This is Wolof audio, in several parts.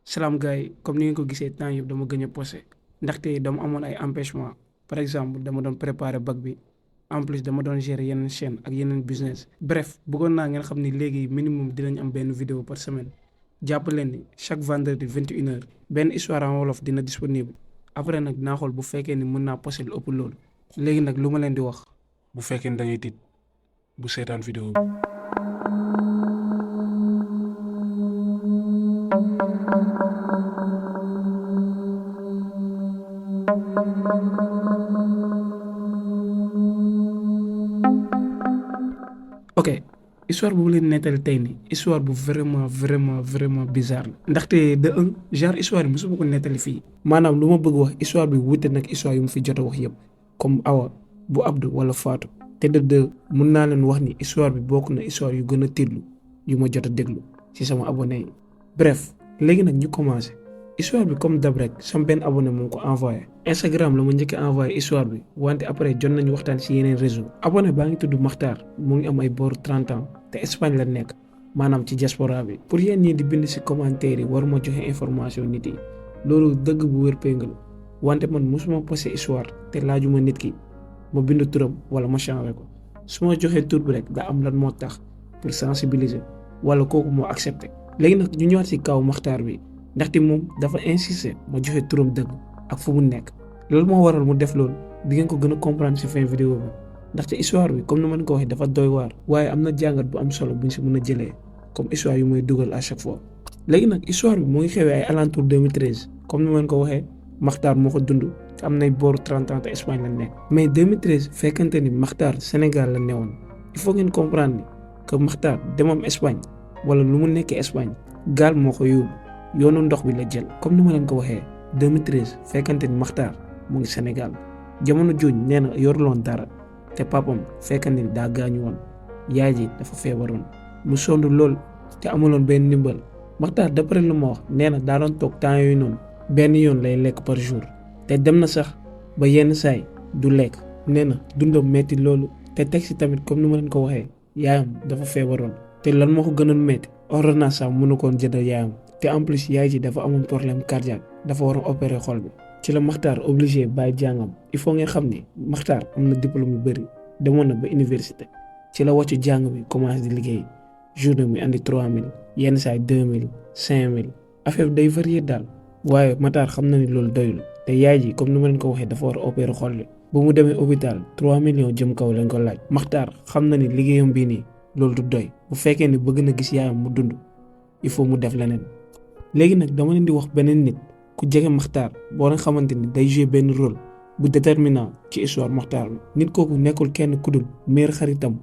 salaam gars yi comme ni ngeen ko gisee temps yëpp dama gëj a posé ndaxte dama amoon ay empêchement par exemple dama doon préparer bac bi en plus dama doon gérer yeneen chaîne ak yeneen business bref bëggoon naa ngeen xam ni léegi minimum dinañ am benn vidéo par semaine jàpp leen ni chaque vendredi 21h benn histoire en wolof dina disponible après nag dinaa xool bu fekkee ni mën naa posé lu ëpp loolu léegi nag lu ma leen di wax bu fekkee ne da ngay tiit bu seetaan vidéo bi. ok histoire bu leen nettali tey ni histoire bu vraiment bizarre la ndaxte de un genre histoire yi mosuma ko nettali fii maanaam lu ma bëgg wax histoire bi wute nag histoire yu mu fi jot a wax yëpp comme Awa bu Abdou wala Fatou te de deux mun naa leen wax ni histoire bi bokk na histoire yu gën a tiitlu yu ma jot a déglu ci sama abonné yi bref léegi nag ñu commencé histoire bi comme dab rek sama benn abonné moo ko envoyé Instagram la ma njëkk a envoyé histoire bi wante après jot nañu waxtaan ci yeneen réseau abonné baa ngi tudd Makhtar mu ngi am ay booru 30 ans te Espagne la nekk maanaam ci diaspora bi pour yéen ñii di bind ci commentaire yi waruma joxe information nit yi loolu dëgg bu wér péng la wante man mosuma posté histoire te laajuma nit ki ma bind turam wala ma changé ko su ma joxee tur bi rek daa am lan moo tax pour sensibiliser wala kooku moo accepté léegi nag ñu ñëwaat ci kaw Makhtar bi ndaxte moom dafa insister ma joxe turam dëgg ak fu mu nekk loolu moo waral mu def loolu di ngeen ko gën a comprendre ci fin vidéo bi ndaxte histoire bi comme ni ma leen ko waxee dafa doy waar waaye am na jàngat bu am solo buñ ci mën a jëlee comme histoire yu may dugal à chaque fois léegi nag histoire bi mu ngi xewee ay alentour 2013 comme ni ma leen ko waxee Makhtar moo ko dund te am nay booru 30 ans te Espagne la nekk mais 2013 fekkante ni Makhtar Sénégal la newoon il faut ngeen comprendre ni que Makhtar demam Espagne wala lu mu nekkee Espagne gaal moo ko yóbbu yoonu ndox bi la jël comme ni ma leen ko waxee 2013 fekkante ni Makhtar mu ngi Sénégal jamono jooju nee na yoruloon dara te papam fekkante ni daa gaañu woon yaay ji dafa feebaroon mu sonn lool te amuloon benn ndimbal Makhtar d'après lu ma wax nee na daa doon toog temps yooyu noonu benn yoon lay lekk par jour te dem na sax ba yenn saay du lekk nee na dundam metti loolu te teg si tamit comme ni ma leen ko waxee yaayam dafa feebaroon te lan moo ko gënoon metti ordonnance sax mënu koon jëndal yaayam te en plus yaay ji dafa amoon problème cardiaque dafa war a opérer xol bi ci la Makhtar obligé bàyyi jàngam il faut ngeen xam ni Makhtar am na diplôme yu bëri demoon na ba université ci la wàccu jàng bi commencé di liggéey journée mi andi 3000 yenn saay 2000 5000 affaire bi day varier daal waaye Makhtar xam na ni loolu doyul te yaay ji comme ni ma leen ko waxee dafa war a opérer xol bi bu mu demee hôpital 3 millions jëm kaw lañ ko laaj Makhtar xam na ni liggéeyam bii nii loolu du doy bu fekkee ni bëgg na gis yaayam mu dund il faut mu def leneen léegi nag dama leen di wax beneen nit ku jege Makhtar boo leen xamante ni day jouer benn rôle bu déterminant ci histoire Makhtar bi nit kooku nekkul kenn ku dul meilleur xaritam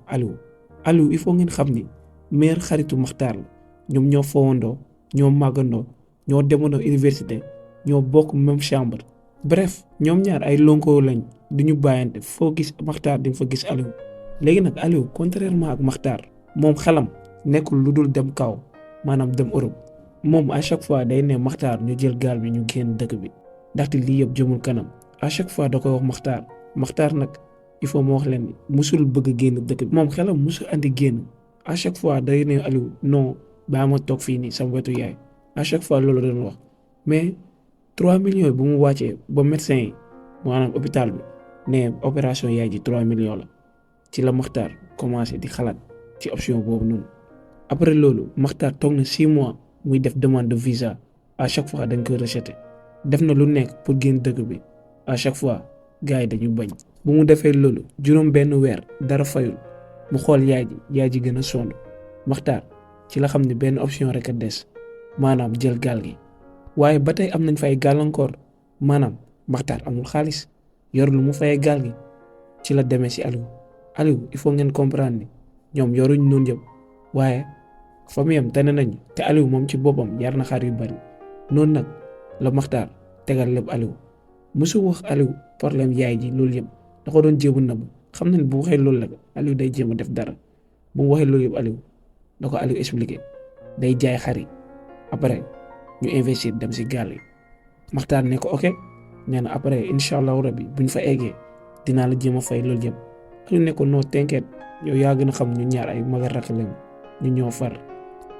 Aliou il faut ngeen xam ni meilleur xaritu Makhtar la ñoom ñoo fowandoo ñoo màggandoo ñoo demandoo université ñoo bokk même chambre bref ñoom ñaar ay lonko lañ duñu bàyyante foo gis Makhtar di nga fa gis Aliou léegi nag Aliou contrairement ak Makhtar moom xelam nekkul lu dul dem kaw maanaam dem Europe moom à chaque fois day ne Makhtar ñu jël gaal bi ñu génn dëkk bi ndaxte lii yëpp jëmul kanam à chaque fois da koy wax Makhtar nag il faut mu wax leen ni musul bëgg a génn dëkk bi moom xelam musul andi génn à chaque fois day ne Aliou non baa ma toog fii nii sama wetu yaay à chaque fois loolu doon wax mais 3 millions bu mu wàccee ba médecin yi maanaam hôpital bi ne opération yaay ji 3 millions la ci la Makhtar commencé di xalaat ci option boobu noonu après loolu Makhtar toog na 6 mois muy def demande de visa à chaque fois dañ koy rejeté def na lu nekk pour génn dëkk bi à chaque fois gars yi dañu bañ bu mu defee loolu juróom benn weer dara fayul mu xool yaay ji gën a sonn Makhtar ci la xam ne benn option rek a des maanaam jël gaal gi waaye ba tey am nañ fay gàllankoor maanaam Makhtar amul xaalis yor lu mu fayee gaal gi ci la demee ci Aliou il faut ngeen comprendre ni ñoom yoruñ noonu yëpp waaye famille am tane nañu te Aliou moom ci boppam yar na xar yu bari noonu nag la Makhtar tegal lépp Aliou musu wax Aliou problème yaay ji loolu yëpp da ko doon jéem a nëbb xam na ne bu waxee loolu la Aliou day jéem a def dara bu mu waxee loolu yëpp Aliou da ko Aliou expliqué day jaay xar yi après ñu investir dem ci gaal yi Makhtar ne ko ok nee na après incha allahu rabbi buñ fa eggee dinaa la jéem a fay loolu yëpp Aliou ne ko non t'inquiète yow yaa gën a xam ñu ñaar ay mag a rakk lañu ñu ñoo far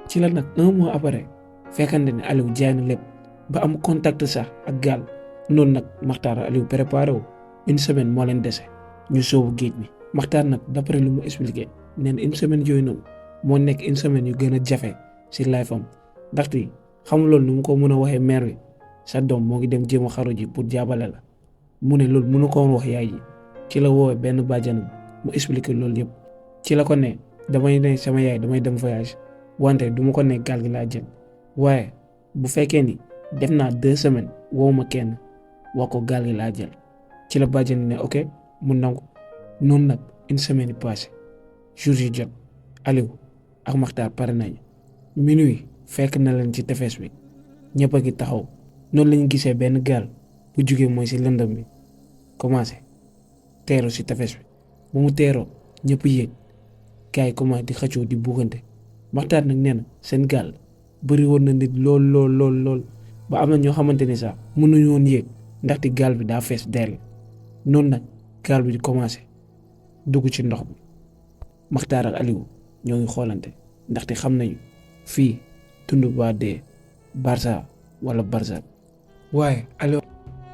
ci la nag 1 mois après fekkante ne Aliou jaay na lépp ba am contact sax ak gaal. noonu nag Makhtar Aliou préparé wu une semaine moo leen dese ñu sóobu géej bi. Makhtar nag d'après lu mu expliqué nee na une semaine yooyu noonu moo nekk une semaine yu gën a jafe si life am ndaxte xam loolu nu mu ko mën a waxee mère bi sa doom moo ngi dem jéem a xaru ji pour jaabale la mu ne loolu mënu ko woon wax yaay ji. ci la woowee benn bàjjanam mu expliqué loolu yëpp ci la ko ne damay ne sama yaay damay dem voyage wante du ma ko ne gaal gi laa jël waaye bu fekkee ni def naa 2 semaines woo ma kenn wax ko gaal gi laa jël ci la bàjjan ne ok mu nangu. noonu nag une semaine yi passé jour yi jot Aliou ak Makhtar pare nañu minuit fekk na leen ci tefes bi ñëpp a ngi taxaw noonu lañu gisee benn gaal bu jugee mooy si lëndëm bi commencé teeroo si tefes bi bu mu teeroo ñëpp yéeg gars yi commencé di xëccoo di buggante Makhtar nag nee na seen gaal bëri woon na nit lool ba am na ñoo xamante ni sax mënuñu woon yéeg ndaxte gaal bi daa fees dell. noonu nag gaal bi di commencé dugg ci ndox bi Makhtar ak Aliou ñoo ngi xoolante ndaxte xam nañu fii tund ba dee Barça wala Barça. waaye Aliou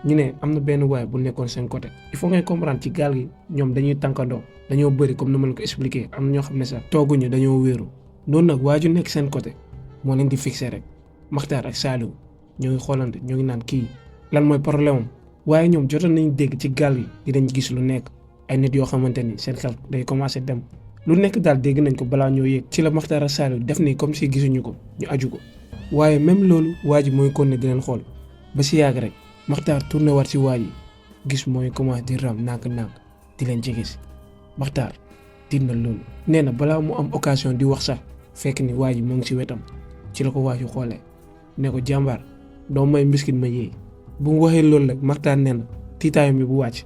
ñu ne am na benn waay bu nekkoon seen côté il faut ngay comprendre ci gaal gi ñoom dañuy tànkandoo dañoo bëri comme ni ma leen ko expliqué am na ñoo xam ne sax tooguñu dañoo wéeru. noonu nag waa ju nekk seen côté moo leen di fixé rek Makhtar ak Saliou ñoo ngi xoolante ñoo ngi naan kii lan mooy problème am waaye ñoom jotoon nañu dégg ci gaal gi dinañ gis lu nekk ay nit yoo xamante ni seen xel day commencé dem lu nekk daal dégg nañ ko balaa ñoo yéeg. ci la Makhtar ak Saliou def ni comme si gisuñu ko ñu aju ko waaye même loolu waa ji mooy kon ne di leen xool ba si yàgg rek Makhtar tourné waat si waa ji gis mooy commencé di ram nànk-nànk di leen jege si Makhtar tiit na loolu. nee na balaa mu am occasion di wax sax fekk ni waa ji moo ngi si wetam ci la ko waa ji xoolee ne ko jàmbaar doo may mbiskit ma yéey. bu mu waxee loolu rek Makhtar nee na tiitaayam bi bu wàcc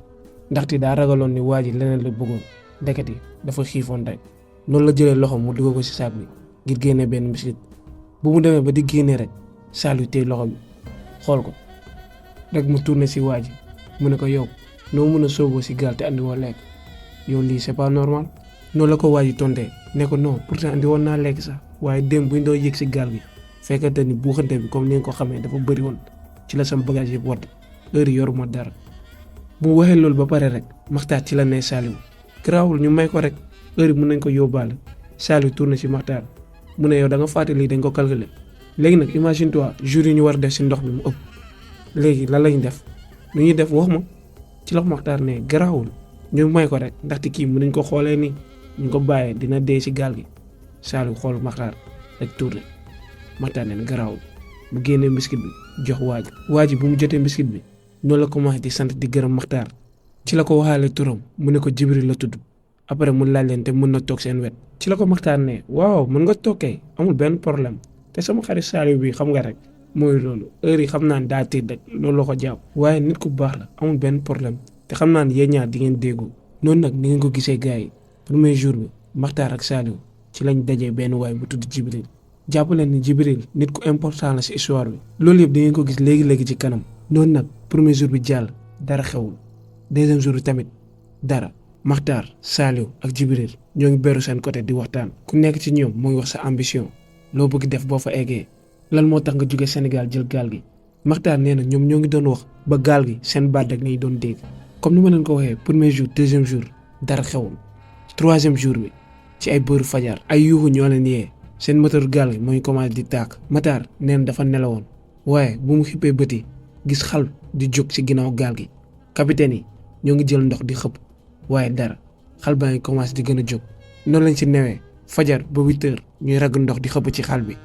ndaxte daa ragaloon ni waa ji leneen la bëggoon ndekete dafa xiifoon rek. noonu la jëlee loxo mu dugal ko si saak bi ngir génnee benn mbiskit bu mu demee ba di génnee rek Saliou téye loxo bi xool ko rek mu tourné si waa ji mu ne ko yow noo mën a sooboo si gaal te andi woo lekk yow lii c'est pas normal. noonu la ko waa ji tontee ne ko non pourtant andi woon naa lekk sax waaye démb bu ñu doon yëg si gaal gi fekkante ni buuxante bi comme ni nga ko xamee dafa bëri woon ci la sama bagage yëpp wadd heure yi yoruma dara. bu mu waxee loolu ba pare rek Makhtar ci la ne Saliou garaawul ñu may ko rek heure yi mën nañ ko yóbbaale. Saliou tourné si Makhtar mu ne yow da nga fàtte lii dañ ko calculer léegi nag imagine toi jour yi ñu war def si ndox mi mu ëpp léegi lan lañ def lu ñuy def wax ma ci la Makhtar ne garaawul ñu may ko rek ndaxte kii mën nañ ko xoolee nii ñu ko bàyyee dina dee si gaal gi. Saliou xool Makhtar rek tourné Makhtar ne garaawul mu génnee mbiskit bi jox waa ji bu mu jotee mbiskit bi noonu la commencé di sant di gërëm Makhtar ci la ko waxaale turam mu ne ko Jibril la tudd après mu laaj leen te mën na toog seen wet. ci la ko Makhtar ne waaw mën nga toogee amul benn problème te sama xarit Saliou bi xam nga rek mooy loolu heure yi xam naa ne daa tiit rek loolu la ko jàpp waaye nit ku baax la amul benn problème te xam naa ne yéen ñaar di ngeen déggu. noonu nag ni ngeen ko gisee gars yi premier jour bi Makhtar ak Saliou ci lañ dajee benn waay bu tudd Jibril jàpp leen ni Jibril nit ku important la si histoire bi loolu yëpp da ngeen ko gis léegi ci kanam. noonu nag premier jour bi jàll dara xewul deuxième jour bi tamit dara. Makhtar Saliou ak Jibril ñoo ngi beru seen côté di waxtaan ku nekk ci ñoom moo ngi wax sa ambition loo bëgg def boo fa eggee lan moo tax nga jóge Sénégal jël gaal gi. Makhtar nee na ñoom ñoo ngi doon wax ba gaal gi seen baat rek lañuy doon dégg comme ni ma leen ko waxee premier jour deuxième jour dara xewul troisième jour bi ci ay bëru fajar ay yuuxu ñoo leen yee seen moteur gaal gi moo ngi commencé di tàkk. Makhtar nee na dafa nelawoon waaye bu mu xippee bëti gis xal di jóg ci ginnaaw gaal gi capitaine yi ñoo ngi jël ndox di xëpp waaye dara xal baa ngi commencé di gën a jóg. noonu lañ ci newee fajar ba 8 heures ñuy ragg ndox di xëpp ci xal bi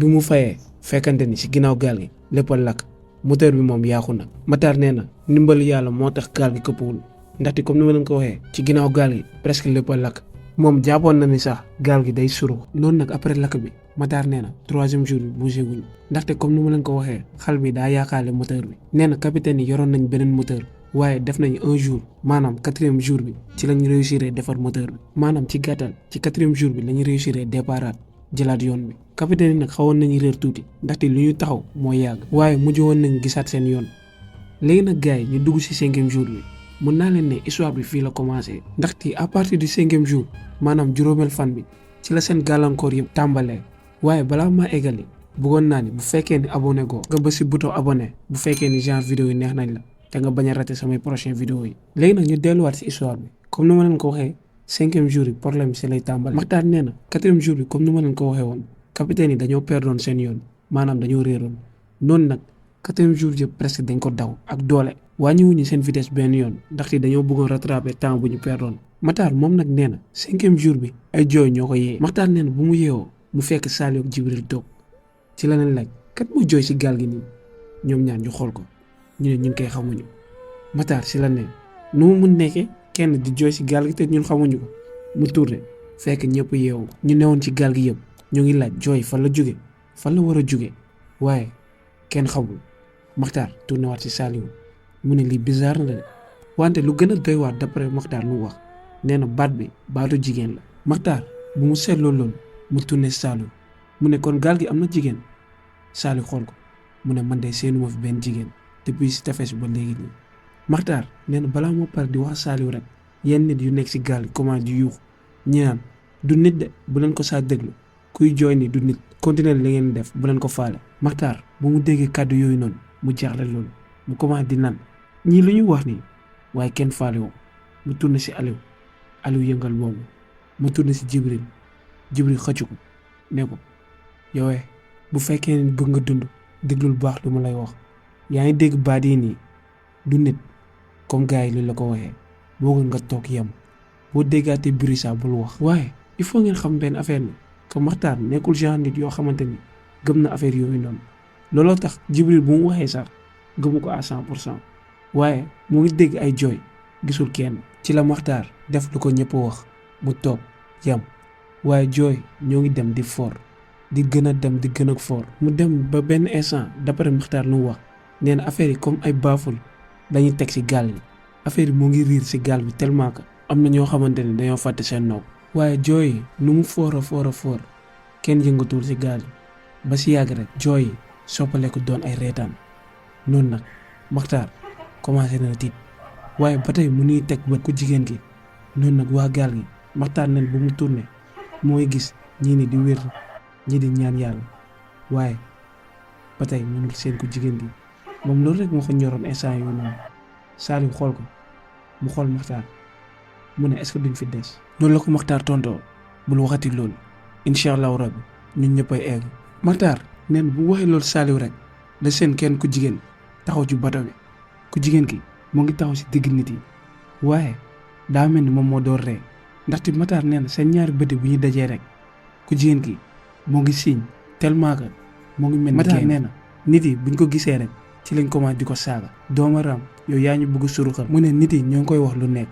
mu fayee fekkante ni ci ginnaaw gaal gi lépp a lakk moteur bi moom yaaxu na. Makhtar nee na ndimbal yàlla moo tax gaal gi këppwul ndaxte comme ni ma leen ko waxee ci ginnaaw gaal gi presque lépp a lakk moom jàppoon na ni sax gaal gi day suru. noonu nag après lakk bi Makhtar nee na troisième jour bi bougé wuñu ndaxte comme ni ma leen ko waxee xal bi daa yaakaale moteur bi. nee na capitaine yi yoroon nañ beneen moteur waaye def nañu 1 jour maanaam 4e jour bi ci lañ réussir defar moteur bi maanaam ci gàttal ci 4e jour bi lañu réussir déparaat jëlaat yoon bi. capitaine yi nag xawoon nañu réer tuuti ndaxte lu ñu taxaw moo yàgg waaye mujj woon nañ gisaat seen yoon. léegi nag gars yi ñu dugg ci 5e jour bi mën naa leen ne histoire bi fii la commencé ndaxte à partir du 5e jour maanaam juróomeel fan bi ci la seen gàllankoor yëpp tàmbalee waaye balaa maa eggali bëggoon naa ni bu fekkee ni abonné go nga bës si bouton abonné bu fekkee ni genre vidéo yi neex nañ la te nga bañ a raté samay prochain vidéo yi. léegi nag ñu delluwaat si histoire bi comme ni ma leen ko waxee 5e jour bi problème bi si lay tàmbali. Maxtaar nee na 4e jour bi comme ni ma leen ko waxee woon capitaine yi dañoo perdoon seen yoon maanaam dañoo réeroon noonu nag 4e jour yëpp presque dañ ko daw ak doole wàññiwuñu seen vitesse benn yoon ndaxte dañoo bëggoon rattraper temps bu ñu perdoon. Maxtaar moom nag nee na 5e jour bi ay jooy ñoo ko yee. Maxtaar nee na bu mu yeewoo mu fekk Saliou ak Jibril toog ci la leen laaj kat moo jooy si gaal gi nii ñoom ñaar ñu xool ko ñu ne ñun koy xamuñu. Maxtaar si la ne nu mu mun nekkee kenn di jooy si gaal gi te ñun xamuñu ko mu tourné fekk ñëpp yeewu ñu newoon ci gaal gi yëpp ñu ngi laaj jooy fan la jóge fan la war a jóge waaye kenn xamul. Maxtaar tourné waat si Saliou mu ne lii bizarre na de wante lu gën a doy waat d'après Maxtaar lu wax nee na baat bi baatu jigéen la. Maxtaar bu mu seetloo loolu mu tourné Saliou mu ne kon gaal gi am na jigéen. Saliou xool ko mu ne man de seenuma fi benn jigéen depuis si tefes ba léegi nii. Maxtaar nee na balaa moo pare di wax Saliou rek yenn nit yu nekk si gaal gi commencé di yuux ñi naan du nit de bu leen ko saa déglu kuy jooy ni du nit continuer li ngeen def bu leen ko faale. Maxtaar bu mu déggee kàddu yooyu noonu mu jaaxle loolu mu commencé di naan ñii lu ñuy wax nii waaye kenn faale woo mu tourné si Aliou yëngal boobu mu tourné si Jibril xëcc ko ne ko yowee bu fekkee ne bëgg nga dund déglul baax lu ma lay wax yaa ngi dégg baat yi nii du nit comme gars yi lu la ko waxee boo gën nga toog yem boo déggaatee bruit saa bul wax. waaye il faut ngeen xam benn affaire ni que Maxtaar nekkul genre nit yoo xamante ni gëm na affaire yooyu noonu looloo tax Jibril bu mu waxee sax gëmu ko à 100% waaye mu ngi dégg ay jooy gisul kenn ci la Maxtaar def lu ko ñëpp wax mu toog yem waaye jooy ñoo ngi dem di for di gën a dem di gën a for mu dem ba benn instant d'après Maxtaar lu mu wax nee na affaire yi comme ay baaful dañuy teg si gaal gi affaire yi moo ngi riir si gaal bi tellement que am na ñoo xamante ne dañoo fàtte seen nopp waaye jooy yi nu mu foor kenn yëngatuwul si gaal gi ba si yàgg rek jooy yi soppale ko doon ay reetaan noonu nag Maxtaar commencé na tiit waaye ba tey mu nuy teg bët ku jigéen gi noonu nag waa gaal gi Maxtaar nen bu mu tourné mooy gis ñii ni di wér ñii di ñaan yàlla waaye ba tey mënul seen ku jigéen gi moom loolu rek moo ko ñoroon instant yooyu noonu. Saliou xool ko mu xool Maxtaar mu ne est-ce que duñ fi des. loolu la ko Maxtaar tontoo bul waxati loolu incha allahu rabbi ñun ñëppay egg. Maxtaar neen bu waxee loolu Saliou rek la seen kenn ku jigéen taxaw ci bato bi ku jigéen ki moo ngi taxaw si digg nit yi waaye daa mel ni moom moo door ree ndaxte Maxtaar nee na seen ñaari bëti bu ñu dajee rek ku jigéen ki moo ngi siiñ tellement que moo ngi mel ni Maxtaar nee na nit yi buñ ko gisee rek ci lañ commencé di ko saaga dooma raam yow yaa ñu bëgg suruxal mu ne nit yi ñoo ngi koy wax lu nekk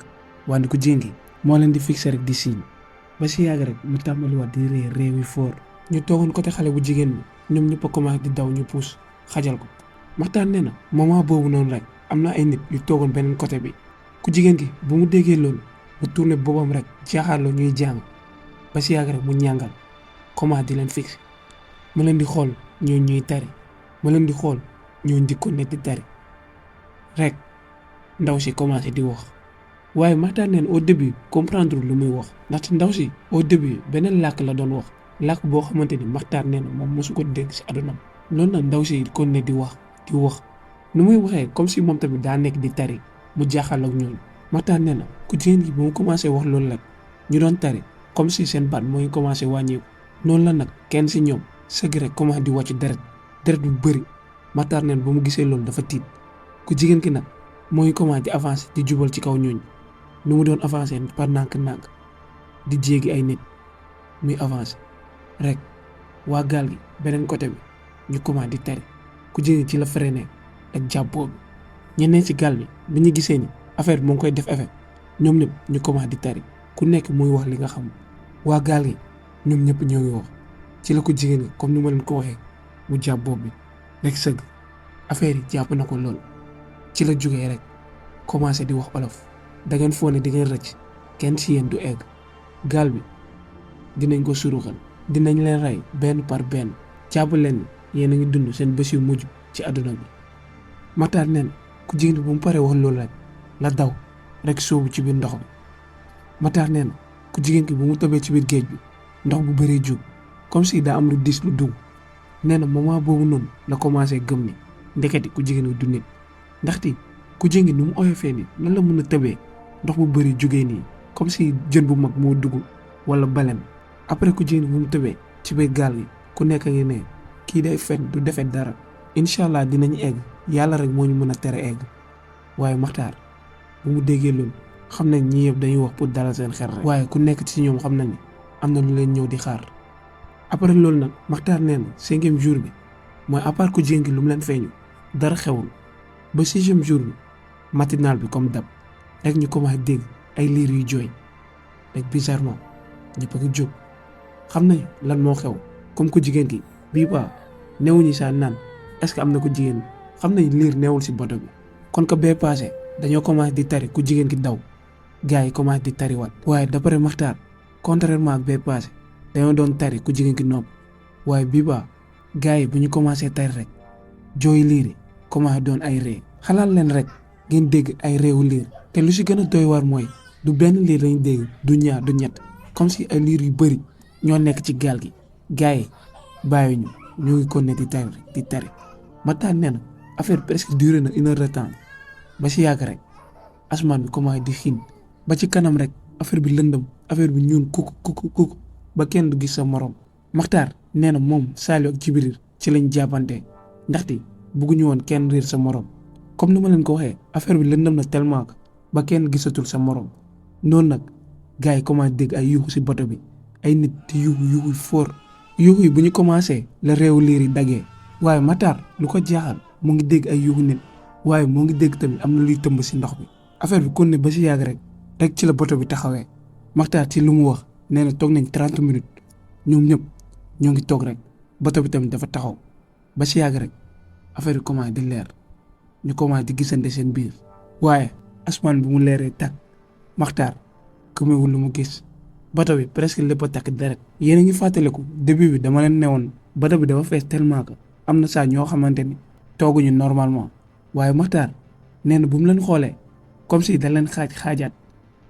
wante ku jigéen ki moo leen di fixé rek di siiñ ba si yàgg rek mu tàmbaliwaat di ree réew yi foor ñu toogoon côté xale bu jigéen bi ñoom ñëpp a commencé di daw ñu puus xajal ko. Maxtaar nee na moment boobu noonu rek am na ay nit yu toogoon beneen côté bi ku jigéen ki bu mu déggee loolu mu tourné boobam rek jaaxaarloo ñuy jàng ba si yàgg rek mu ñàngal commencé di leen fixé mu leen di xool ñoo ñuy tari mu leen di xool ñoo njëkkoon ne di tari rek ndaw si commencé di wax waaye Maxtaar neen au début comprendre lu muy wax ndaxte ndaw si au début beneen làkk la doon wax làkk boo xamante ni Maxtaar nee na moom mosu ko dégg si àddunam noonu nag ndaw si kon ne di wax nu muy waxee comme si moom tamit daa nekk di tari mu jaaxal ak ñooñu. Maxtaar nee na ku jigéen gi ba mu commencé wax loolu rek ñu doon tari comme si seen baat moo ngi commencé wàññeeku noonu la nag kenn si ñoom sëgg rek commencé di wàcc deret bu bëri Maxtaar neen ba mu gisee loolu dafa tiit ku jigéen ki nag moo ngi commencé di avancer di jubal ci kaw ñooñu nu mu doon avancer par nànk-nànk di jéegi ay nit muy avancer rek waa gaal gi beneen côté bi ñu commencé di tari ku jigéen ci la freiné ak jàppoo bi ñeneen ci gaal bi ñu gisee ni affaire bi moo ngi koy def effet ñoom ñëpp ñu commencé di tari ku nekk muy wax li nga xam waa gaal gi ñoom ñëpp ñoo ngi wax ci la ko jigéen gi comme ni ma leen ko waxee mu jàpp bopp bi rek sëgg affaire yi jàpp na ko lool ci la jógee rek commencé di wax olof da ngeen foog ne di ngeen rëcc kenn ci yéen du egg gaal bi dinañ ko suruxal dinañ leen rey benn par benn jàpp leen yéen a ngi dund seen bés yu mujj ci àdduna bi. Maxtaar neen ku jigéen bi bu mu paree wax loolu rek la daw rek sóobu ci biir ndox bi Maxtaar neen ku jigéen ki bu mu tobee ci biir géej bi ndox bu bëree jóg comme si daa am lu diis lu dugg nee na moment boobu noonu la commencé gëm ni ndeketi ku jigéen du nit ndaxte ku jigéen gi nu mu oyofee nii nan la mën a tëbee ndox bu bëri jógee nii comme si jën bu mag moo dugg wala baleine après ku jigéen bu mu tëbee ci biir gaal gi ku nekk ngi ne kii day fen du defee dara incha allah dinañ egg yàlla rek moo ñu mën a tere egg waaye Maxtaar bu mu déggee loolu xam nañ ñii yëpp dañuy wax pour dalal seen xel rek waaye ku nekk ci ñoom xam na ni am na lu leen ñëw di xaar après loolu nag Maxtaar nee na 5e jour bi mooy à part ku jigéen gi lu mu leen feeñu dara xewul ba 6e jour bi matinal bi comme dab rek ñu commencé dégg ay liir yu jooy rek bizarrement ñëpp a ngi jóg xam nañ lan moo xew comme ku jigéen gi bii ba newuñu saa naan est-ce que am na ku jigéen xam nañ liir neewul si bato bi kon ko bee passé dañoo commencé di tari ku jigéen ki daw gars yi commencé di tariwaat waaye d'après Maxtaar contrairement ak bee passé dañoo doon tari ku jigéen ki nopp waaye bii ba gars yi bu ñu commencé tari rek jooy liir yi commencé doon ay ree xalaat leen rek ngeen dégg ay réewu liir te lu si gën a doy waar mooy du benn liir lañ dégg du ñaar du ñett comme si ay liir yu bëri ñoo nekk ci gaal gi gars yi bàyyi ñu ngi continuer di tari Maxtaar nee na affaire presque duré na 1 heure de temps ba si yàgg rek asmaan bi commencé di xiin ba ci kanam rek affaire bi lëndëm affaire bi ñuul kuk ba kenn du gis sa morom Maxtaar nee na moom Saliou ak Jibril ci lañ jàppante ndaxte bëgguñu woon kenn réer sa morom comme ni ma leen ko waxee affaire bi lëndëm na tellement que ba kenn gisatul sa morom noonu nag gars yi commencé dégg ay yuuxu si bato bi ay nit di yuuxu fort yuuxu yi bu ñu commencé la réewu liir yi daggee waaye Maxtaar lu ko jaaxal mu ngi dégg ay yuuxu nit waaye moo ngi dégg tamit am na luy tëmb si ndox bi affaire bi kon ne ba si yàgg rek ci la bato bi taxawee Maxtaar ci lu mu wax nee na toog nañ 30 minutes ñoom ñëpp ñoo ngi toog rek bato bi tamit dafa taxaw ba si yàgg rek affaire bi commencé di leer ñu commencé di gisante seen biir waaye asmaan bi mu leeree tàkk Maxtaar gëmewul lu mu gis bato bi presque lépp a takk deret yéen a ngi fàttaliku début bi dama leen newoon bato bi dafa fees tellement que am na saa ñoo xamante ni tooguñu normalement waaye Maxtaar nee na bu mu leen xoolee comme si da leen xaajaat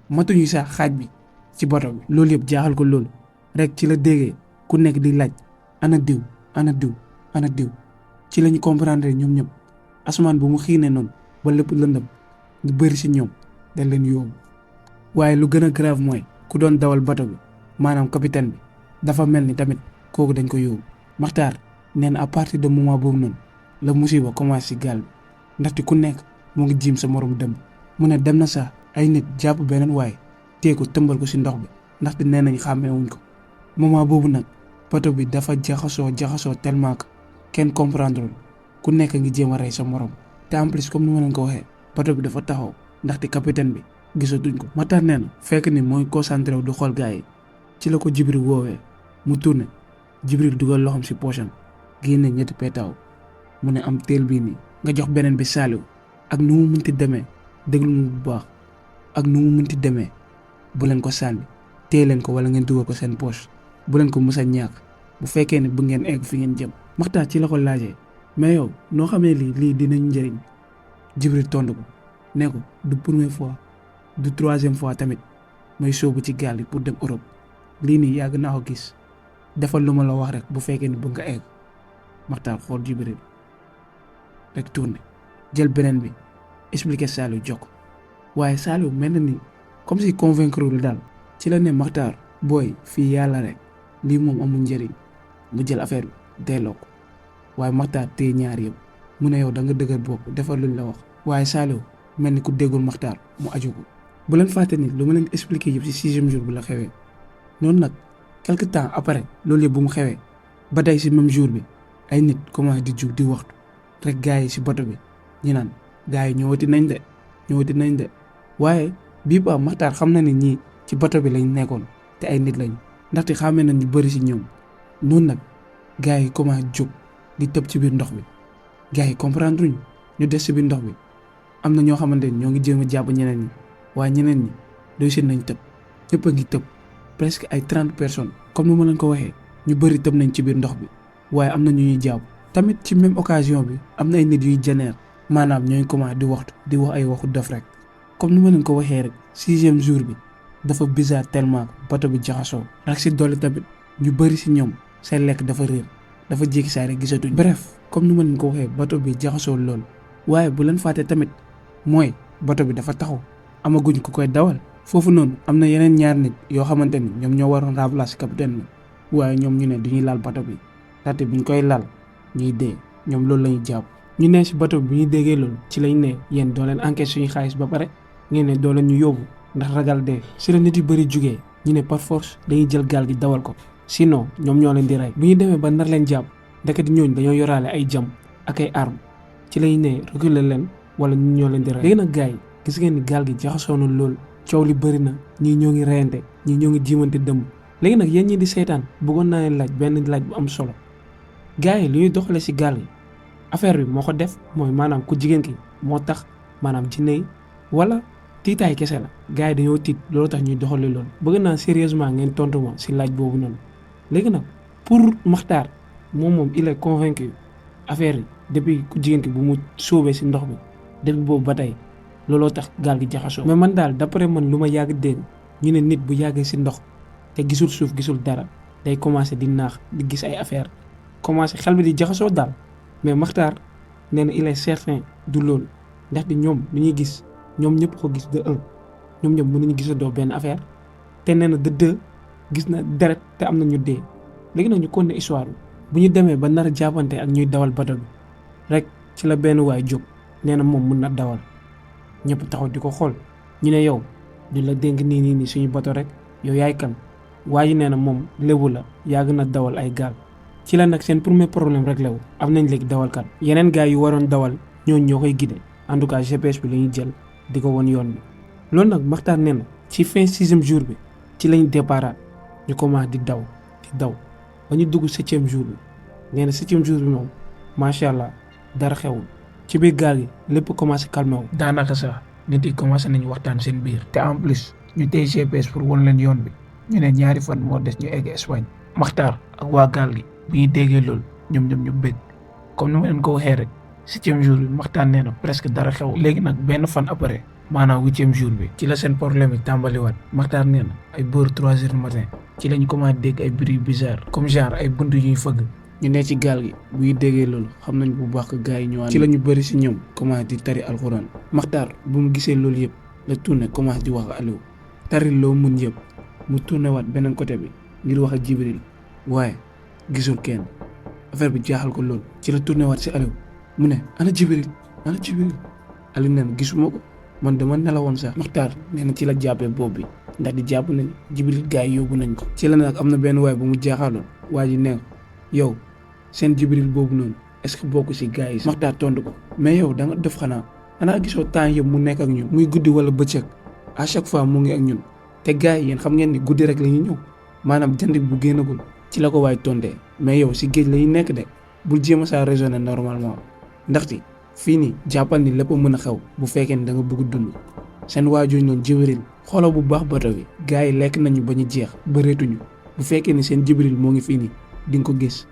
matuñu saa xaaj bi ci bato bi loolu yëpp jaaxal ko loolu rek ci la déggee ku nekk di laaj ana diw ana diw ana diw ci lañu comprendre ñoom ñëpp asmaan bu mu xiinee noonu ba lépp lëndëm ñu bëri si ñoom dañ leen yóbbu waaye lu gën a grave mooy ku doon dawal bato bi maanaam capitaine bi dafa mel ni tamit kooku dañ ko yóbbu Maxtaar nee na à partir de moment boobu noonu la musiba commencé si gaal bi ndaxte ku nekk mu ngi jiim sa morom dem mu ne dem na sax ay nit jàpp beneen waaye téye ko tëmbal ko si ndox bi ndaxte nee nañ xàmmeewuñ ko moment boobu nag bato bi dafa jaxasoo tellement que kenn comprendre ku nekk ngi jéem a rey sa morom te en plus comme ni ma leen ko waxee bato bi dafa taxaw ndaxte capitaine bi gisatuñ ko Maxtaar nee na fekk ni mooy concentré wu du xool gars yi ci la ko Jibril woowee mu tourné Jibril dugal loxoom si poosam génne ñetti petaaw mu ne am teel bii nii nga jox beneen bi Saliou ak nu mu mënti demee déglu mu bu baax ak nu mu mënti demee bu leen ko sànni téye leen ko wala ngeen dugal ko seen poche bu leen ko mës a ñàkk bu fekkee ne bu ngeen egg fi ngeen jëm Maxtaar ci la ko laajee mais yow noo xamee lii dinañ njëriñ Jibril tontu ko ne ko du première fois du 3e fois tamit may sóobu ci gaal yi pour dem Europe lii nii yàgg naa ko gis defal lu ma la wax rek bu fekkee ni bëgg nga egg Maxtaar xool Jibril rek tourné jël beneen bi expliqué Saliou jox ko waaye Saliou mel na ni comme si convaincre lu daal ci la ne Maxtaar booy fii yàlla rek lii moom amul njëriñ mu jël affaire bi delloo ko waaye Maxtaar téye ñaar yëpp mu ne yow da nga dëgër bopp defal luñ la wax waaye Saliou mel ni ku déggul Maxtaar mu aju ko bu leen fàtte ni lu ma leen expliqué yëpp ci 6e jour bi la xewee noonu nag quelque temps après loolu yëpp bu mu xewee ba tey ci même jour bi ay nit commencé di jug di waxtu rek gars yi ci bato bi ñu naan gars yi ñëwati nañ de waaye bii ba Maxtaar xam na ne ñii ci bato bi lañ nekkoon te ay nit lañu ndaxte xamee nañ ñu bëri ci ñoom noonu nag gars yi commencé jóg di tëb ci biir ndox bi gars yi comprendre ñu des ci biir ndox bi am na ñoo xamante ni ñoo ngi jéem a jàpp ñeneen ñi waaye ñeneen ñi réussir nañ tëb ñëpp a ngi tëb presque ay 30 personnes comme ni ma leen ko waxee ñu bëri tëb nañ ci biir ndox bi waaye am na ñu ñuy jàpp tamit ci même occasion bi am na ay nit yuy jeneer maanaam ñooy commencé di waxtu di wax ay waxu dof rek comme ni ma leen ko waxee rek 6e jour bi dafa bizarre tellement bato bi jaxasoo rek si dolli tamit ñu bëri si ñoom seen lekk dafa réer dafa jékki saa rek gisatuñ. bref comme ni ma leen ko waxee bato bi jaxasoo lool waaye bu leen fàtte tamit mooy bato bi dafa taxaw amaguñ ku koy dawal foofu noonu am na yeneen ñaar nit yoo xamante ni ñoom ñoo waroon remplacer capitaine bi waaye ñoom ñu ne duñuy laal bato bi ndaxte buñ koy laal ñuy dee ñoom loolu la ñuy jàpp. ñu ne si bato bi bu ñu déggee loolu ci lañ ne yéen doo leen encaisse suñu xaalis ba pare ngeen ne doo leen ñu yóbbu ndax ragal dee. si la nit yu bëri jugee ñu ne par force dañuy jël gaal gi dawal ko sinon ñoom ñoo leen di rey. bu ñu demee ba nar leen jàpp ndeketi ñooñu dañoo yoraale ay jam ak ay armes ci lañ ne reculer leen wala ñun ñoo leen di rey. léegi nag gars yi gis ngeen ni gaal gi jaxasoo na lool coow li bëri na ñii ñoo ngi reyante ñii ñoo ngi jiimante dëmb. léegi nag yéen ñi di seetaan bëggoon naa leen laaj benn laaj bu am solo gars yi li ñuy doxalee si gaal gi affaire bi moo ko def mooy maanaam ku jigéen ki moo tax maanaam jinne yi wala tiitaay kese la gars yi dañoo tiit loolu tax ñuy doxalee loolu. bëgg naa sérieusement ngeen tontu ma si laaj boobu noonu. léegi nag pour Makhtar moom il est convaincu affaire yi depuis ku jigéen ki bu mu sóobee si ndox bi depuis boobu ba tey looloo tax gaal gi jaxasoo. mais man daal d'après man lu ma yàgg dégg ñu ne nit bu yàggee si ndox te gisul suuf gisul dara day commencé di naax di gis ay affaire commencé xel bi di jaxasoo daal. mais Makhtar nee na il est certain du loolu ndaxte ñoom lu ñuy gis ñoom ñëpp ko gis de un ñoom ñëpp mënuñu gisandoo benn affaire te nee na de deux gis na deret te am na ñu dee. léegi nag ñu continuer histoire bu ñu demee ba nar a jàppante ak ñuy dawal bato bi rek ci la benn waay jóg nee na moom mën na dawal ñëpp taxaw di ko xool ñu ne yow du la dénk nii suñu bato rek yow yaay kan waaye nee na moom lébu la yàgg na dawal ay gaal. ci la nag seen premier problème rek lewu am nañ léegi dawalkat yeneen gars yu waroon dawal ñooñu ñoo koy guider en tout cas GPS bi la ñuy jël di ko won yoon bi. loolu nag Makhtar nee na ci fin 6e jour bi ci lañ départ ñu commencé di daw ba ñu dugg 7e jour bi nee na 7e jour bi moom macha allah dara xewul ci biir gaal gi lépp commencé calmé wu. daanaka sax nit yi commencé nañu waxtaan seen biir. te en plus ñu tey GPS pour won leen yoon bi ñu ne ñaari fan moo des ñu egg Espagne. Makhtar ak waa gaal gi bu ñu déggee loolu ñoom ñu bëgg comme ni ma leen ko waxee rek 7e jour bi Makhtar nee na presque dara xew. léegi nag benn fan après maanaam 8e jour bi ci la seen problème yi tàmbaliwaat. Makhtar nee na ay boor 3 heures du matin ci lañ commencé dégg ay bruit bizarre comme genre ay bunt yu ñuy fëgg. ñu ne ci gaal gi bu ñu déggee loolu xam nañ bu baax que gars yi ñëwaat. ci la ñu bëri si ñoom commencé di tari alxuraan. Makhtar bu mu gisee loolu yëpp la tourné commencé di wax ak Aliou tari loo mun yëpp mu tourné waat beneen côté bi ngir wax ak Jibril waaye gisul kenn affaire bi jaaxal ko lool. ci la tourné waat si Aliou mu ne ana Jibril Aliou nee na gisuma ko man dama nelawoon sax. Makhtar nee na ci la jàppee bopp bi ndax di jàpp nañ Jibril gars yi yóbbu nañ ko. ci la nag am na benn waay bu mu jaaxaloon waa ji ne yow seen Jibril boobu noonu est-ce que bokk si gars yi. Makhtar tontu ko mais yow da nga def xanaa gisoo temps yëpp mu nekk ak ñun muy guddi wala bëccëg à chaque fois mu ngi ak ñun te gars yi yéen xam ngeen ni guddi rek la ñuy ñëw maanaam jant bu génnagul. ci la ko waay tontee mais yow si géej la ñu nekk de bul jéem a saa raisonner normalement ndaxte fii nii jàppal ni lépp mën a xew bu fekkee ni da nga bëgg dund. seen waajur noonu Jibril xoolal bu baax bato bi gars yi lekk nañu ba ñu jeex bëreetuñu bu fekkee ni seen Jibril moo ngi fii nii di nga ko gis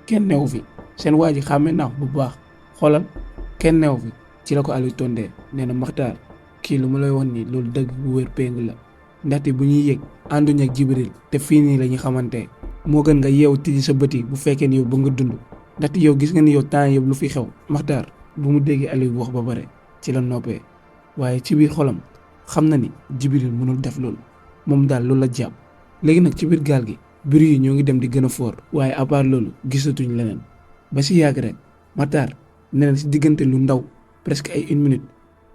kenn newu fi seen waa ji xàmmee naa bu baax xoolal kenn newu fi. ci la ko Aliou tontee nee na Makhtar kii lu ma lay wax nii loolu dëgg bu wér péng la ndaxte bu ñuy yëg ànduñ ak Jibril te fii nii la ñu xamante moo gën nga yeewu tijji sa bët yi bu fekkee ni yow ba nga dund ndaxte yow gis nga ni yow temps yëpp lu fi xew. Makhtar bu mu déggee Aliou wax ba pare ci la noppee waaye ci biir xolam xam na ni Jibril mënul def loolu moom daal loolu la jàpp. léegi nag ci biir gaal gi bruit yi ñoo ngi dem di gën a fort waaye à part loolu gisatuñ leneen ba si yàgg rek Makhtar nee na si diggante lu ndaw presque ay 1 minute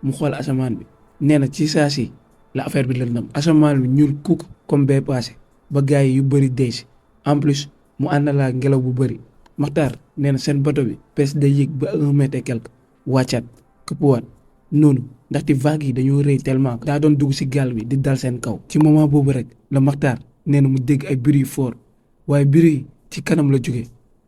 mu xool asamaan bi nee na ci saa si la affaire bi lëndëm asamaan bi ñuul kukk comme bee passé ba gars yi yu bëri dee si en plus mu ànd laa ngelaw bu bëri. Makhtar nee na seen bato bi presque day yéeg ba 1 mètre et quelque wàccaat këppwaat noonu ndaxte vagues yi dañoo rëy tellement daa doon dugg si gaal bi di dal seen kaw. ci moment boobu rek la Makhtar nee na mu dégg ay bruit yu fort waaye bruit yi ci kanam la jógee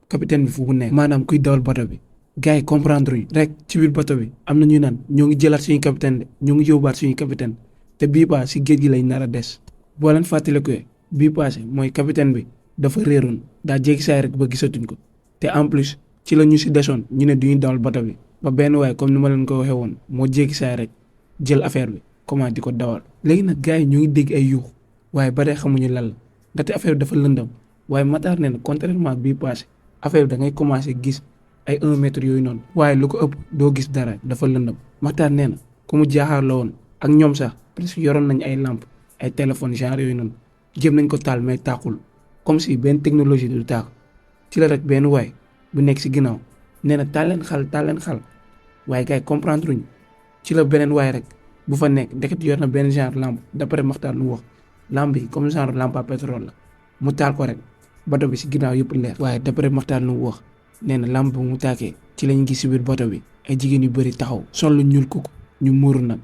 capitaine bi fu mu nekk maanaam kuy dawal bato bi. gars yi comprendre ñu rek ci biir bato bi am na ñuy naan ñoo ngi jëlaat suñu capitaine de ñoo ngi yóbbaat suñu capitaine te bii paa si géej gi lay nar a des. boo leen fàttaliku bii passé mooy capitaine bi dafa réeroon daa jékki saay rek ba gisatuñ ko te en plus ci la ñu si desoon ñu ne duñu dawal bato bi ba benn waaye comme ni ma leen ko waxee woon moo jékki saay rek jël affaire bi comment di ko dawal. léegi nag gars yi ñoo ngi dégg ay yuux waaye ba tey xamuñu lan la ndaxte affaire bi dafa lëndam waaye Makhtar nee na contrairement bii passé affaire bi da ngay commencé gis ay 1 mètre yooyu noonu waaye lu ko ëpp doo gis dara dafa lëndëm. Maxtaar nee na ku mu jaaxaar la woon ak ñoom sax presque yoroon nañ ay lampe ay téléphone genre yooyu noonu jéem nañ ko taal mais tàkkul comme si benn technologie du tàkk ci la rek benn waay bu nekk si ginnaaw nee na taal leen xal waaye gars yi comprendre luñ ci la beneen waay rek bu fa nekk ndeket yor na benn genre lampe d'après Maxtaar lu mu wax lampe yi comme genre lampe à pétrole la mu taal ko rek bato bi si ginnaaw yëpp leer. waaye d'après Maxtaar lu mu wax nee na lampe bi mu tàkkee ci lañ gis si biir bato bi ay jigéen yu bëri taxaw sol lu ñuul kuk ñu muuru nag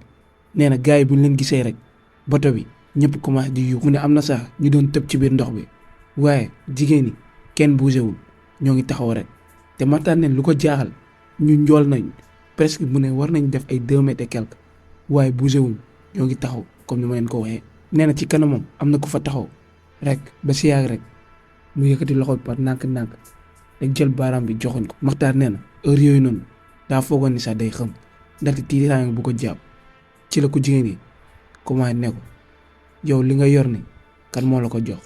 nee na gars yi bu ñu leen gisee rek bato bi ñëpp commencé di yuux mu ne am na sax ñu doon tëb ci biir ndox bi waaye jigéen ñi kenn bougéwul ñoo ngi taxaw rek te Maxtaar neen lu ko jaaxal ñu njool nañ presque mu ne war nañ def ay 2 mètres et quelque waaye bougéwuñ ñoo ngi taxaw comme ni ma leen ko waxee. nee na ci kanamam am na ku fa taxaw rek ba si yàgg rek mu yëkkati loxo bi par nànk-nànk rek jël baaraam bi joxoñ ko. Maxtaar nee na heure yooyu noonu daa foogoon ni sax day xam ndaxte tiitaange bu ko jàpp ci la ko jigéen yi commencé ne ko yow li nga yor ni kan moo la ko jox.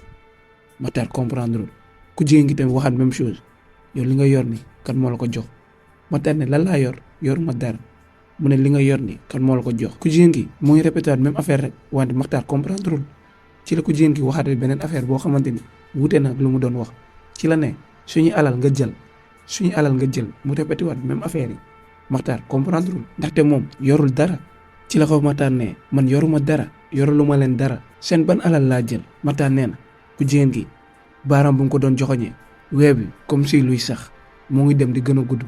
Maxtaar comprendre ku jigéen gi tamit waxaat même chose yow li nga yor ni kan moo la ko jox. Maxtaar ne lan laa yoruma dara mu ne li nga yor ni kan moo la ko jox. ku jigéen gi mu ngi répété waat même affaire rek wante Maxtaar comprendre ci la ku jigéen gi waxaat beneen affaire boo xamante ni wuute na ak lu mu doon wax ci la ne suñu alal nga jël mu répété waat même affaire yi. Maxtaar comprendre ndaxte moom yorul dara ci la ko Maxtaar ne man yoruma dara yoruluma leen dara seen ban alal laa jël. Maxtaar nee na ku jigéen gi baaraam bu mu ko doon joxoñee wee bi comme si luy sax moo ngi dem di gën a gudd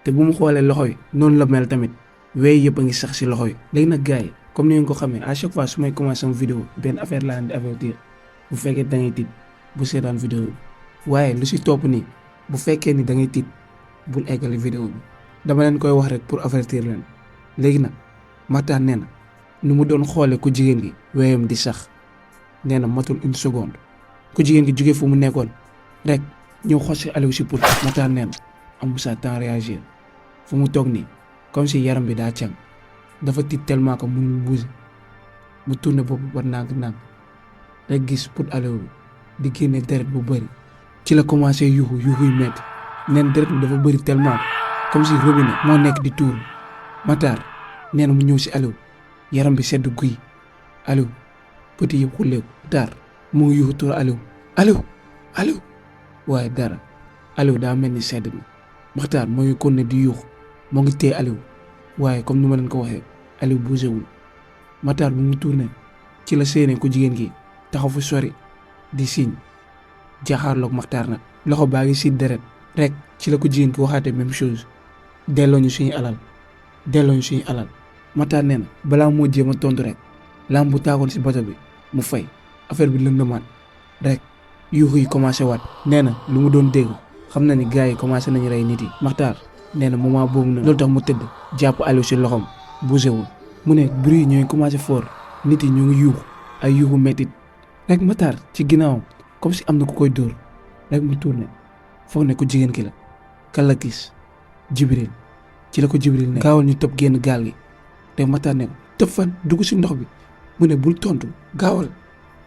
te bu mu xoolee loxo yi noonu la mel tamit wee yëpp a ngi sax si loxo yi. léegi nag gars yi comme ni ngeen ko xamee à chaque fois su may commencé sama vidéo benn affaire laa leen di avertir bu fekkee da ngay tiit bu seetaan vidéo bi waaye lu si topp nii bu fekkee ni da ngay tiit bul eggali vidéo bi dama leen koy wax rek pour avertir leen. léegi nag Maxtaar nee na nu mu doon xoolee ku jigéen gi weeyam di sax nee na matul 1 seconde ku jigéen gi jóge fu mu nekkoon rek ñëw xos si Aliou si pour Maxtaar nee na amul sa temps réagir fu mu toog nii comme si yaram bi daa càng dafa tiit tellement que mënul bouger mu tourné bopp ba nànk-nànk rek gis pour Aliou bi di génne deret bu bëri ci la commencé yuuxu yu metti neen deret bi dafa bëri tellement comme si robinet moo nekk di tuur. Maxtaar nee na mu ñëw si Aliou yaram bi sedd guy Aliou petit yëpp xulleeku. Maxtaar mu ngi yuuxu tur Aliou waaye dara Aliou daa mel ni sedd na. Maxtaar moo ngi kon ne di yuuxu moo ngi téye Aliou waaye comme ni ma leen ko waxee Aliou bougéwul. Maxtaar bu mu tourné ci la séenee ku jigéen gi taxaw fu sori di signe jaaxaarloog Maxtaar nag loxo baa ngi si deret rek ci la ko jigéen ki waxaatee même chose delloo ñu suñu alal. Maxtaar nee na balaa moo jéem a tontu rek lampe bu taagoon si bato bi mu fay affaire bi lëndamaat rek yuuxu yi commencé waat. nee na lu mu doon dégg xam na ni gars yi commencé nañu rey nit yi. Maxtaar nee na moment boobu nag loolu tax mu tëdd jàpp Aliou si loxoom bougéwul mu ne bruit yi ñooy commencé fort nit yi ñu ngi yuuxu ay yuuxu métit rek Maxtaar ci ginnaawam comme si am na ku koy dóor rek mu tourné foog ne ku jigéen ki la kan la gis Jibril ci la ko Jibril ne gaawal ñu tëb génn gaal gi te Maxtaar ne ko tëb fan dugg si ndox bi mu ne bul tontu gaawal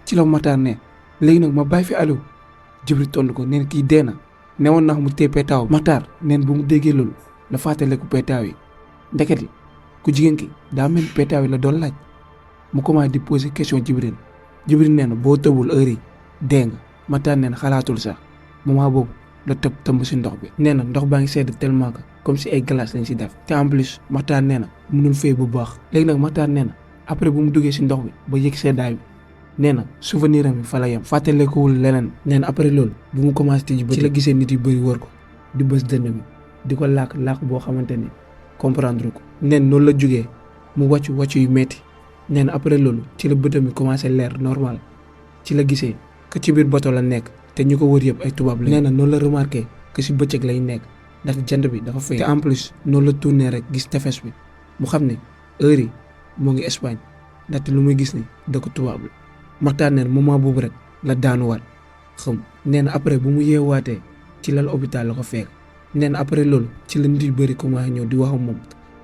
ci la Maxtaar ne léegi nag ma bàyyi fi Aliou Jibril tontu ko neen kii dee na newoon naa mu téye petaaw. Maxtaar neen bu mu déggee loolu la fàttaliku petaaw yi ndeketi ku jigéen ki daa mel petaaw yi la doon laaj mu commencé di poser question Jibril nee na boo tëbul heure yi dee nga. Maxtaar nee na xalaatul sax moment boobu la tëmb si ndox bi. nee na ndox baa ngi sedd tellement que comme si ay glace lañ si def te en plus Maxtaar nee na mënul fay bu baax. léegi nag Maxtaar nee na après bu mu duggee si ndox bi ba yëg seddaay bi nee na souvenir am bi fa la yem fàttalekuwul leneen. nee na après loolu bu mu commencé tijji ba ci la gisee nit yu bëri wër ko di bës dënn bi di ko làkk boo xamante ni comprendre ko. neen noonu la jugee mu wàccu yu metti nee na après loolu ci la bëtam bi commencé leer normal ci la gisee que ci biir bato la nekk te ñu ko wër yëpp ay tubaab la. nee na noonu la remarqué que si bëccëg lay nekk ndax jant bi dafa fay. te en plus noonu la tourné rek gis tefes bi mu xam ne heure yi moo ngi Espagne ndaxte lu muy gis ni dëkk tubaab la. Maxtaar nee na moment boobu rek la daanuwaat xam. nee na après bu mu yeewaatee ci lal hôpital la ko fekk. nee na après loolu ci la nit yu bëri commencé ñëw di wax ak moom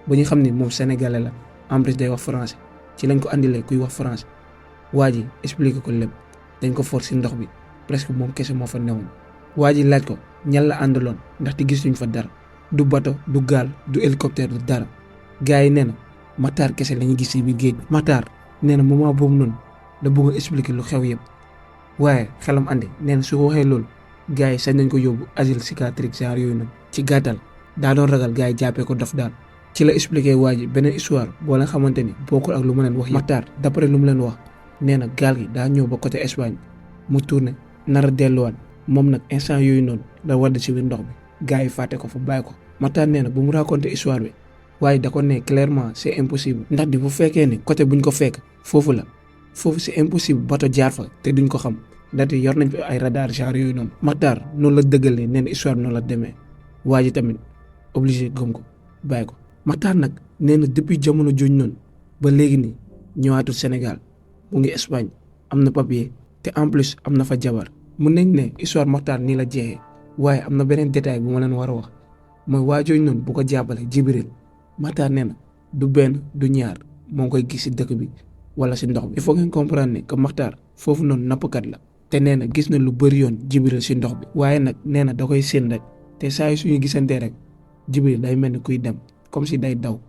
ba ñu xam ne moom sénégalais la en plus day wax français ci lañ ko andilee kuy wax français waa ji expliqué ko lépp dañ ko force si ndox bi presque moom kese moo fa newoon. waa ji laaj ko ñan la àndaloon ndaxte gisuñ fa dara du bato du gaal du hélicoptère du dara gars yi nee na Matar kese la ñu gis ci biir géej bi. Matar nee na moment boobu noonu la bëgg a expliquer lu xew yëpp waaye xelam andi nee na su ko waxee loolu gars yi sañ nañ ko yóbbu asile psychiatrique genre yooyu noonu. ci gàttal daa doon ragal gars yi jàppee ko dof daal ci la expliquer waa ji beneen histoire boo leen xamante ni bokkul ak lu mu leen wax. Matar d'après lu mu leen wax nee na gaal gi daa ñëw ba côté Espagne mu tourné nar a delluwaat moom nag instant yooyu noonu la wadd ci biir ndox bi gars yi fàtte ko fa bàyyi ko. Matar nee na bu mu raconté histoire bi waaye da ko ne clairement c'est impossible ndax di bu fekkee ne côté buñ ko fekk foofu la foofu c'est impossible bato jaar fa te duñ ko xam ndaxte yor nañ fi ay radar genre yooyu noonu. Matar noonu la dëggalee nee na histoire bi noonu la demee waa ji tamit obligé gëm ko bàyyi ko. Matar nag nee na depuis jamono jooju noonu ba léegi nii ñëwaatul Sénégal mu ngi Espagne am na papier te en plus am na fa jabar. mun nañ ne histoire Matar nii la jeexee waaye am na beneen détail bu ma leen war a wax mooy waa jooju noonu bu ko jàppale Jibril Matar nee na du benn du ñaar moo ngi koy gis ci dëkk bi wala ci ndox bi. il faut ngeen comprendre ne que Matar foofu noonu nappkat la te nee na gis na lu bëri yoon Jibril ci ndox bi waaye nag nee na da koy séen rek te saa yu suñu gisantee rek Jibril day mel ni kuy dem comme si day daw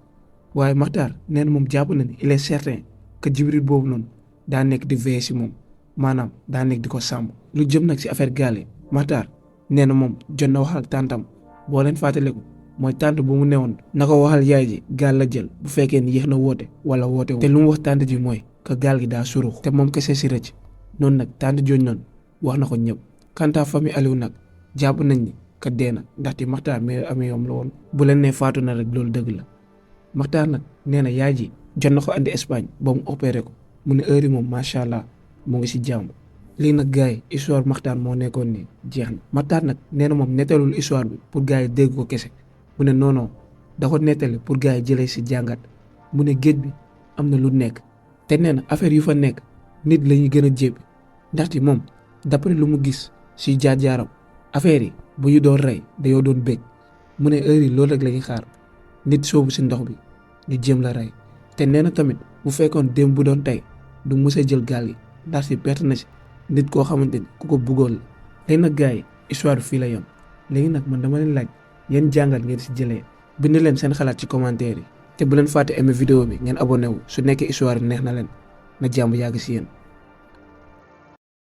waaye Matar nee na moom jàpp na ni il est certain que Jibril boobu noonu daa nekk di veiller ci moom maanaam daa nekk di ko sàmm. lu jëm nag ci affaire gaal yi Matar nee na moom jot na waxal tàntam boo leen fàttaliku mooy tànt bu mu newoon na ko waxal yaay ji gaal la jël bu fekkee ni yéex na woote wala woote te lu mu wax tànt ji mooy que gaal gi daa surux te moom kese ci rëcc noonu nag tànt jooju noonu wax na ko ñëpp. quant à famille Aliou nag jàpp nañ ni que dee na ndaxte Matar mais amee yoom la woon bu leen nee faatu na rek loolu dëgg la. Matar nag nee na yaay ji jot na ko andi Espagne ba mu opéré ko mu ne heure yi moom macha allah mu ngi ci jàmm. lii nag gars yi histoire Matar moo nekkoon nii jeex na. Matar nag nee na moom nettalul histoire bi pour gars yi dégg ko kese mu ne non non da ko nettali pour gars yi jëlee ci jàngat mu ne géej bi am na lu nekk te nee na affaire yu fa nekk nit la ñuy gën a jébbi ndaxte moom d'après lu mu gis ci jaar-jaaram affaire yi bu ñu doon rey dañoo doon bëgg mu ne heure yi loolu rek la ñuy xaar nit soobu ci ndox bi ñu jéem la rey te nee na tamit bu fekkoon démb bu doon tey du mës a jël gaal gi ndaxte perte na ci nit koo xamante ni ku ko bëggoon la. léegi nag gars yi histoire fii la yem léegi nag man dama leen laaj yéen jàngat ngeen ci jëlee bind leen seen xalaat ci commentaire yi te bu leen fàtte aimer vidéo bi ngeen abonné wu su nekkee histoire neex na leen na jàmm yàgg ci yéen.